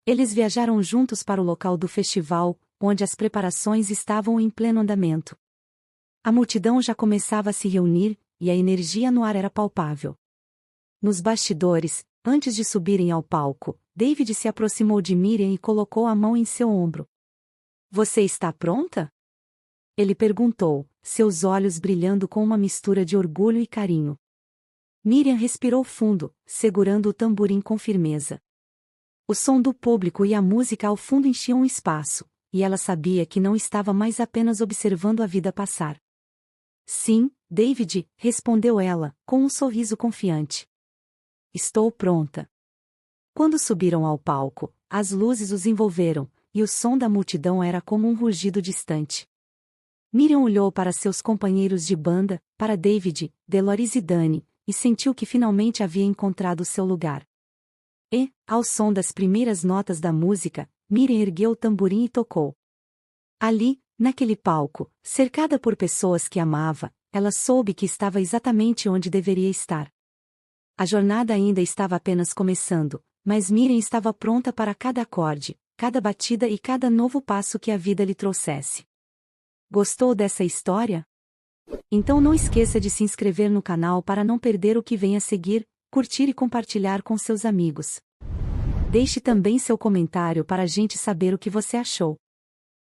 Eles viajaram juntos para o local do festival, onde as preparações estavam em pleno andamento. A multidão já começava a se reunir, e a energia no ar era palpável. Nos bastidores, antes de subirem ao palco, David se aproximou de Miriam e colocou a mão em seu ombro. Você está pronta? Ele perguntou, seus olhos brilhando com uma mistura de orgulho e carinho. Miriam respirou fundo, segurando o tamborim com firmeza. O som do público e a música ao fundo enchiam o espaço, e ela sabia que não estava mais apenas observando a vida passar. Sim, David, respondeu ela, com um sorriso confiante. Estou pronta. Quando subiram ao palco, as luzes os envolveram, e o som da multidão era como um rugido distante. Miriam olhou para seus companheiros de banda, para David, Dolores e Dani, e sentiu que finalmente havia encontrado seu lugar. E, ao som das primeiras notas da música, Miriam ergueu o tamborim e tocou. Ali, naquele palco, cercada por pessoas que amava, ela soube que estava exatamente onde deveria estar. A jornada ainda estava apenas começando, mas Miriam estava pronta para cada acorde, cada batida e cada novo passo que a vida lhe trouxesse. Gostou dessa história? Então não esqueça de se inscrever no canal para não perder o que vem a seguir, curtir e compartilhar com seus amigos. Deixe também seu comentário para a gente saber o que você achou.